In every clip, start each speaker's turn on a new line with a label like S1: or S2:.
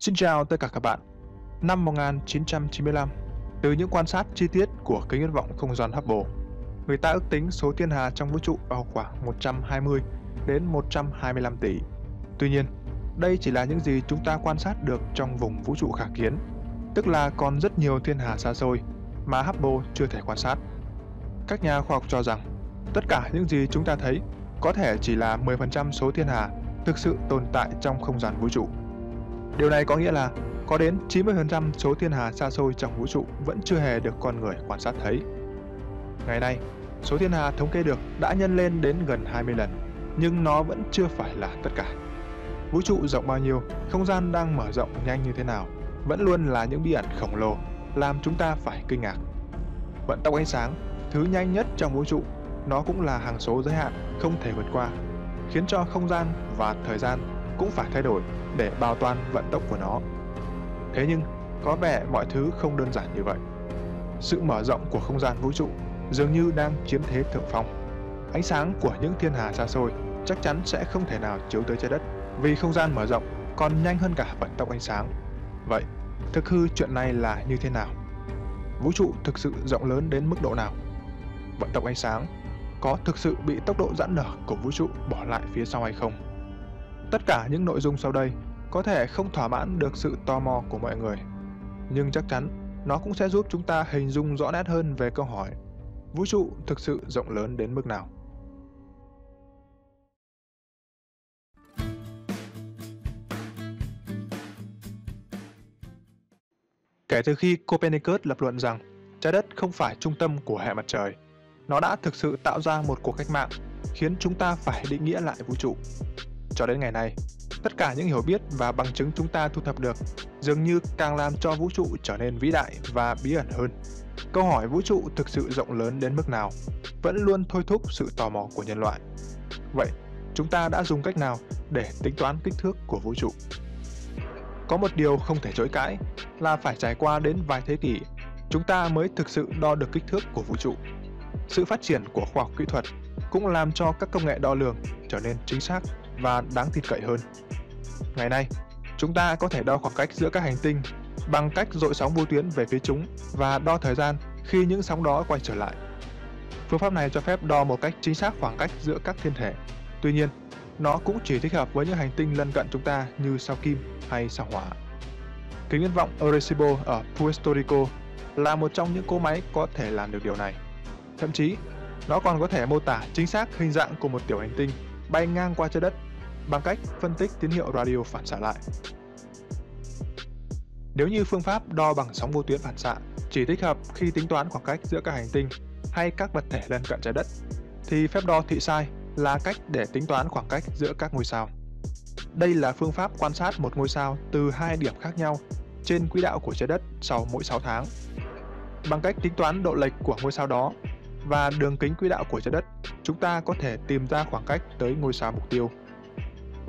S1: Xin chào tất cả các bạn. Năm 1995, từ những quan sát chi tiết của kính viễn vọng không gian Hubble, người ta ước tính số thiên hà trong vũ trụ vào khoảng 120 đến 125 tỷ. Tuy nhiên, đây chỉ là những gì chúng ta quan sát được trong vùng vũ trụ khả kiến, tức là còn rất nhiều thiên hà xa xôi mà Hubble chưa thể quan sát. Các nhà khoa học cho rằng, tất cả những gì chúng ta thấy có thể chỉ là 10% số thiên hà thực sự tồn tại trong không gian vũ trụ. Điều này có nghĩa là có đến 90% số thiên hà xa xôi trong vũ trụ vẫn chưa hề được con người quan sát thấy. Ngày nay, số thiên hà thống kê được đã nhân lên đến gần 20 lần, nhưng nó vẫn chưa phải là tất cả. Vũ trụ rộng bao nhiêu, không gian đang mở rộng nhanh như thế nào, vẫn luôn là những bí ẩn khổng lồ làm chúng ta phải kinh ngạc. Vận tốc ánh sáng, thứ nhanh nhất trong vũ trụ, nó cũng là hằng số giới hạn không thể vượt qua, khiến cho không gian và thời gian cũng phải thay đổi để bảo toàn vận tốc của nó. Thế nhưng, có vẻ mọi thứ không đơn giản như vậy. Sự mở rộng của không gian vũ trụ dường như đang chiếm thế thượng phong. Ánh sáng của những thiên hà xa xôi chắc chắn sẽ không thể nào chiếu tới trái đất, vì không gian mở rộng còn nhanh hơn cả vận tốc ánh sáng. Vậy, thực hư chuyện này là như thế nào? Vũ trụ thực sự rộng lớn đến mức độ nào? Vận tốc ánh sáng có thực sự bị tốc độ giãn nở của vũ trụ bỏ lại phía sau hay không? Tất cả những nội dung sau đây có thể không thỏa mãn được sự tò mò của mọi người, nhưng chắc chắn nó cũng sẽ giúp chúng ta hình dung rõ nét hơn về câu hỏi vũ trụ thực sự rộng lớn đến mức nào. Kể từ khi Copernicus lập luận rằng trái đất không phải trung tâm của hệ mặt trời, nó đã thực sự tạo ra một cuộc cách mạng khiến chúng ta phải định nghĩa lại vũ trụ. Cho đến ngày nay, tất cả những hiểu biết và bằng chứng chúng ta thu thập được dường như càng làm cho vũ trụ trở nên vĩ đại và bí ẩn hơn. Câu hỏi vũ trụ thực sự rộng lớn đến mức nào vẫn luôn thôi thúc sự tò mò của nhân loại. Vậy, chúng ta đã dùng cách nào để tính toán kích thước của vũ trụ? Có một điều không thể chối cãi là phải trải qua đến vài thế kỷ, chúng ta mới thực sự đo được kích thước của vũ trụ. Sự phát triển của khoa học kỹ thuật cũng làm cho các công nghệ đo lường trở nên chính xác và đáng tin cậy hơn. Ngày nay, chúng ta có thể đo khoảng cách giữa các hành tinh bằng cách dội sóng vô tuyến về phía chúng và đo thời gian khi những sóng đó quay trở lại. Phương pháp này cho phép đo một cách chính xác khoảng cách giữa các thiên thể. Tuy nhiên, nó cũng chỉ thích hợp với những hành tinh lân cận chúng ta như sao Kim hay sao Hỏa. Kính viễn vọng Arecibo ở Puerto Rico là một trong những cỗ máy có thể làm được điều này. Thậm chí, nó còn có thể mô tả chính xác hình dạng của một tiểu hành tinh bay ngang qua trái đất bằng cách phân tích tín hiệu radio phản xạ lại. Nếu như phương pháp đo bằng sóng vô tuyến phản xạ chỉ thích hợp khi tính toán khoảng cách giữa các hành tinh hay các vật thể lân cận trái đất, thì phép đo thị sai là cách để tính toán khoảng cách giữa các ngôi sao. Đây là phương pháp quan sát một ngôi sao từ hai điểm khác nhau trên quỹ đạo của trái đất sau mỗi 6 tháng. Bằng cách tính toán độ lệch của ngôi sao đó và đường kính quỹ đạo của trái đất, chúng ta có thể tìm ra khoảng cách tới ngôi sao mục tiêu.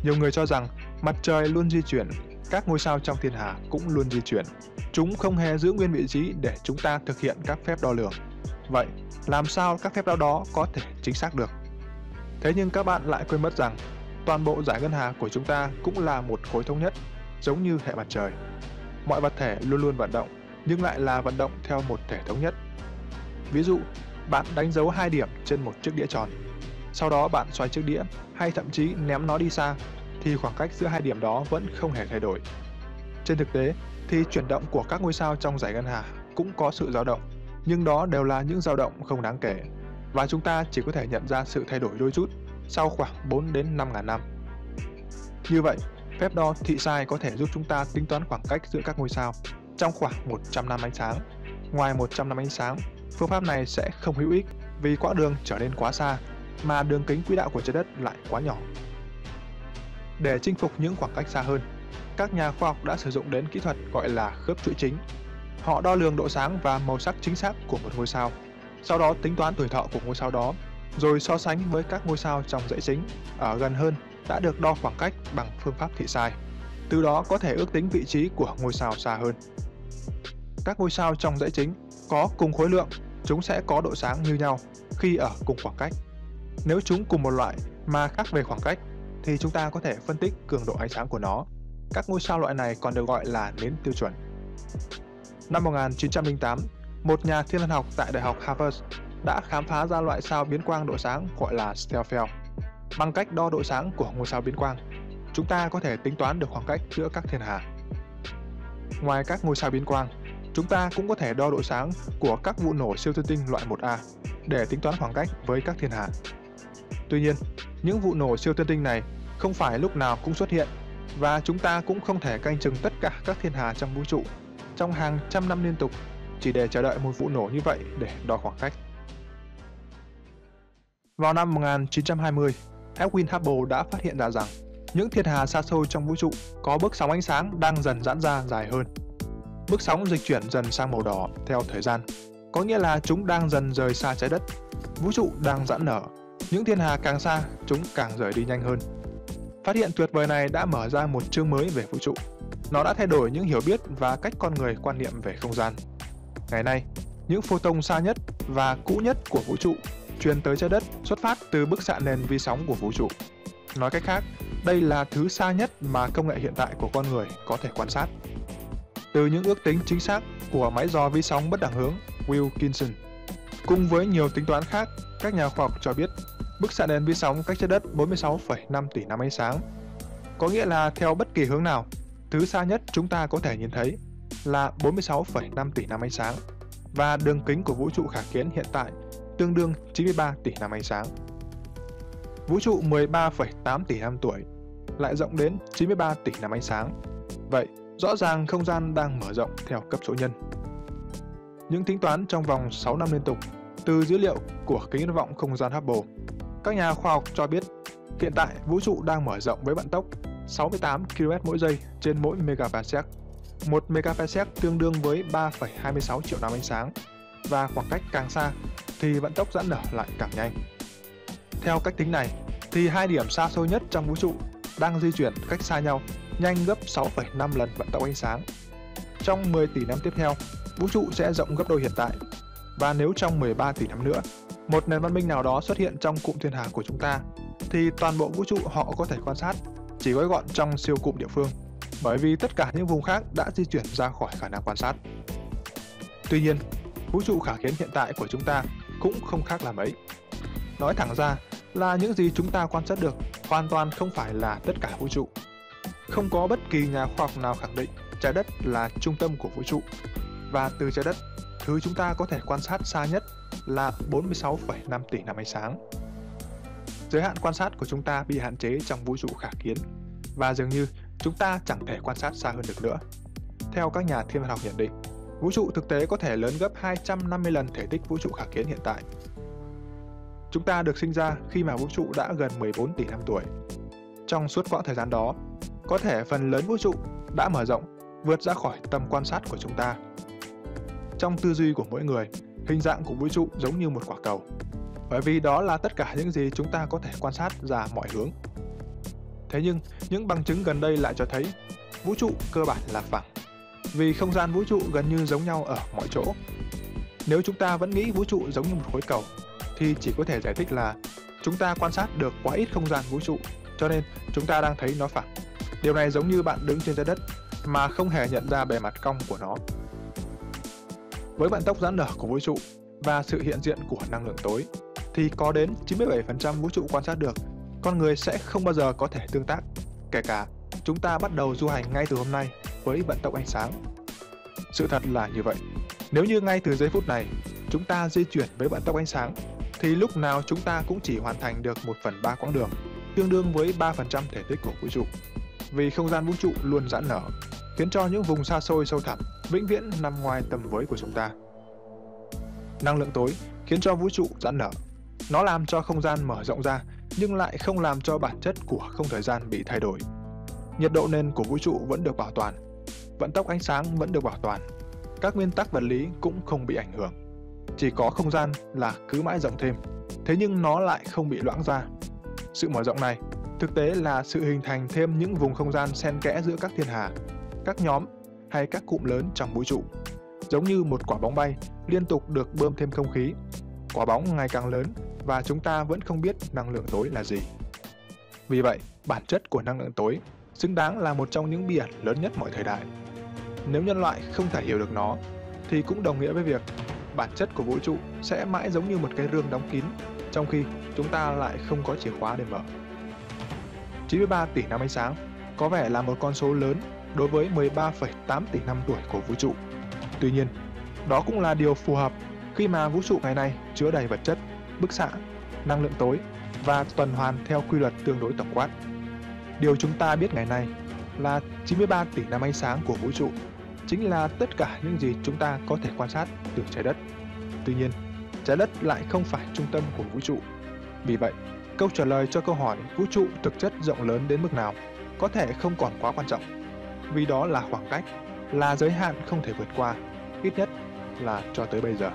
S1: Nhiều người cho rằng mặt trời luôn di chuyển, các ngôi sao trong thiên hà cũng luôn di chuyển. Chúng không hề giữ nguyên vị trí để chúng ta thực hiện các phép đo lường. Vậy, làm sao các phép đo đó có thể chính xác được? Thế nhưng các bạn lại quên mất rằng toàn bộ dải ngân hà của chúng ta cũng là một khối thống nhất, giống như hệ mặt trời. Mọi vật thể luôn luôn vận động, nhưng lại là vận động theo một thể thống nhất. Ví dụ, bạn đánh dấu 2 điểm trên một chiếc đĩa tròn. Sau đó bạn xoay chiếc đĩa hay thậm chí ném nó đi xa, thì khoảng cách giữa hai điểm đó vẫn không hề thay đổi. Trên thực tế thì chuyển động của các ngôi sao trong dải ngân hà cũng có sự dao động, nhưng đó đều là những dao động không đáng kể, và chúng ta chỉ có thể nhận ra sự thay đổi đôi chút sau khoảng 4 đến 5.000 năm. Như vậy, phép đo thị sai có thể giúp chúng ta tính toán khoảng cách giữa các ngôi sao trong khoảng 100 năm ánh sáng. Ngoài 100 năm ánh sáng, phương pháp này sẽ không hữu ích vì quãng đường trở nên quá xa, mà đường kính quỹ đạo của trái đất lại quá nhỏ. Để chinh phục những khoảng cách xa hơn, các nhà khoa học đã sử dụng đến kỹ thuật gọi là khớp chuỗi chính. Họ đo lường độ sáng và màu sắc chính xác của một ngôi sao, sau đó tính toán tuổi thọ của ngôi sao đó, rồi so sánh với các ngôi sao trong dãy chính ở gần hơn đã được đo khoảng cách bằng phương pháp thị sai. Từ đó có thể ước tính vị trí của ngôi sao xa hơn. Các ngôi sao trong dãy chính có cùng khối lượng, chúng sẽ có độ sáng như nhau khi ở cùng khoảng cách. Nếu chúng cùng một loại mà khác về khoảng cách, thì chúng ta có thể phân tích cường độ ánh sáng của nó. Các ngôi sao loại này còn được gọi là nến tiêu chuẩn. Năm 1908, một nhà thiên văn học tại Đại học Harvard đã khám phá ra loại sao biến quang độ sáng gọi là Stellar. Bằng cách đo độ sáng của ngôi sao biến quang, chúng ta có thể tính toán được khoảng cách giữa các thiên hà. Ngoài các ngôi sao biến quang, chúng ta cũng có thể đo độ sáng của các vụ nổ siêu tân tinh loại 1A để tính toán khoảng cách với các thiên hà. Tuy nhiên, những vụ nổ siêu tân tinh này không phải lúc nào cũng xuất hiện, và chúng ta cũng không thể canh chừng tất cả các thiên hà trong vũ trụ trong hàng trăm năm liên tục chỉ để chờ đợi một vụ nổ như vậy để đo khoảng cách. Vào năm 1920, Edwin Hubble đã phát hiện ra rằng những thiên hà xa xôi trong vũ trụ có bước sóng ánh sáng đang dần giãn ra dài hơn. Bước sóng dịch chuyển dần sang màu đỏ theo thời gian, có nghĩa là chúng đang dần rời xa trái đất. Vũ trụ đang giãn nở, những thiên hà càng xa, chúng càng rời đi nhanh hơn. Phát hiện tuyệt vời này đã mở ra một chương mới về vũ trụ. Nó đã thay đổi những hiểu biết và cách con người quan niệm về không gian. Ngày nay, những photon xa nhất và cũ nhất của vũ trụ truyền tới trái đất xuất phát từ bức xạ nền vi sóng của vũ trụ. Nói cách khác, đây là thứ xa nhất mà công nghệ hiện tại của con người có thể quan sát. Từ những ước tính chính xác của máy dò vi sóng bất đẳng hướng Wilkinson, cùng với nhiều tính toán khác, các nhà khoa học cho biết bức xạ nền vi sóng cách trái đất 46,5 tỷ năm ánh sáng. Có nghĩa là theo bất kỳ hướng nào, thứ xa nhất chúng ta có thể nhìn thấy là 46,5 tỷ năm ánh sáng, và đường kính của vũ trụ khả kiến hiện tại tương đương 93 tỷ năm ánh sáng. Vũ trụ 13,8 tỷ năm tuổi lại rộng đến 93 tỷ năm ánh sáng. Vậy, rõ ràng không gian đang mở rộng theo cấp số nhân. Những tính toán trong vòng 6 năm liên tục từ dữ liệu của kính viễn vọng không gian Hubble, các nhà khoa học cho biết hiện tại vũ trụ đang mở rộng với vận tốc 68 km mỗi giây trên mỗi megaparsec. 1 megaparsec tương đương với 3,26 triệu năm ánh sáng, và khoảng cách càng xa thì vận tốc giãn nở lại càng nhanh. Theo cách tính này, thì hai điểm xa xôi nhất trong vũ trụ đang di chuyển cách xa nhau nhanh gấp 6,5 lần vận tốc ánh sáng. Trong 10 tỷ năm tiếp theo, vũ trụ sẽ rộng gấp đôi hiện tại. Và nếu trong 13 tỷ năm nữa, một nền văn minh nào đó xuất hiện trong cụm thiên hà của chúng ta, thì toàn bộ vũ trụ họ có thể quan sát chỉ gói gọn trong siêu cụm địa phương, bởi vì tất cả những vùng khác đã di chuyển ra khỏi khả năng quan sát. Tuy nhiên, vũ trụ khả kiến hiện tại của chúng ta cũng không khác là mấy. Nói thẳng ra là những gì chúng ta quan sát được hoàn toàn không phải là tất cả vũ trụ. Không có bất kỳ nhà khoa học nào khẳng định trái đất là trung tâm của vũ trụ, và từ trái đất, thứ chúng ta có thể quan sát xa nhất là 46,5 tỷ năm ánh sáng. Giới hạn quan sát của chúng ta bị hạn chế trong vũ trụ khả kiến, và dường như chúng ta chẳng thể quan sát xa hơn được nữa. Theo các nhà thiên văn học nhận định, vũ trụ thực tế có thể lớn gấp 250 lần thể tích vũ trụ khả kiến hiện tại. Chúng ta được sinh ra khi mà vũ trụ đã gần 14 tỷ năm tuổi. Trong suốt quãng thời gian đó, có thể phần lớn vũ trụ đã mở rộng, vượt ra khỏi tầm quan sát của chúng ta. Trong tư duy của mỗi người, hình dạng của vũ trụ giống như một quả cầu, bởi vì đó là tất cả những gì chúng ta có thể quan sát ra mọi hướng. Thế nhưng, những bằng chứng gần đây lại cho thấy vũ trụ cơ bản là phẳng, vì không gian vũ trụ gần như giống nhau ở mọi chỗ. Nếu chúng ta vẫn nghĩ vũ trụ giống như một khối cầu, thì chỉ có thể giải thích là chúng ta quan sát được quá ít không gian vũ trụ, cho nên chúng ta đang thấy nó phẳng. Điều này giống như bạn đứng trên trái đất mà không hề nhận ra bề mặt cong của nó. Với vận tốc giãn nở của vũ trụ và sự hiện diện của năng lượng tối, thì có đến 97% vũ trụ quan sát được, con người sẽ không bao giờ có thể tương tác, kể cả chúng ta bắt đầu du hành ngay từ hôm nay với vận tốc ánh sáng. Sự thật là như vậy. Nếu như ngay từ giây phút này, chúng ta di chuyển với vận tốc ánh sáng, thì lúc nào chúng ta cũng chỉ hoàn thành được 1/3 quãng đường, tương đương với 3% thể tích của vũ trụ. Vì không gian vũ trụ luôn giãn nở, khiến cho những vùng xa xôi sâu thẳm vĩnh viễn nằm ngoài tầm với của chúng ta. Năng lượng tối khiến cho vũ trụ giãn nở. Nó làm cho không gian mở rộng ra, nhưng lại không làm cho bản chất của không thời gian bị thay đổi. Nhiệt độ nền của vũ trụ vẫn được bảo toàn, vận tốc ánh sáng vẫn được bảo toàn, các nguyên tắc vật lý cũng không bị ảnh hưởng. Chỉ có không gian là cứ mãi rộng thêm, thế nhưng nó lại không bị loãng ra. Sự mở rộng này thực tế là sự hình thành thêm những vùng không gian xen kẽ giữa các thiên hà, các nhóm hay các cụm lớn trong vũ trụ. Giống như một quả bóng bay liên tục được bơm thêm không khí. Quả bóng ngày càng lớn và chúng ta vẫn không biết năng lượng tối là gì. Vì vậy, bản chất của năng lượng tối xứng đáng là một trong những bí ẩn lớn nhất mọi thời đại. Nếu nhân loại không thể hiểu được nó, thì cũng đồng nghĩa với việc bản chất của vũ trụ sẽ mãi giống như một cái rương đóng kín, trong khi chúng ta lại không có chìa khóa để mở. 93 tỷ năm ánh sáng có vẻ là một con số lớn đối với 13,8 tỷ năm tuổi của vũ trụ. Tuy nhiên, đó cũng là điều phù hợp khi mà vũ trụ ngày nay chứa đầy vật chất, bức xạ, năng lượng tối và tuần hoàn theo quy luật tương đối tổng quát. Điều chúng ta biết ngày nay là 93 tỷ năm ánh sáng của vũ trụ chính là tất cả những gì chúng ta có thể quan sát từ trái đất. Tuy nhiên, trái đất lại không phải trung tâm của vũ trụ. Vì vậy, câu trả lời cho câu hỏi vũ trụ thực chất rộng lớn đến mức nào có thể không còn quá quan trọng, vì đó là khoảng cách, là giới hạn không thể vượt qua, ít nhất là cho tới bây giờ.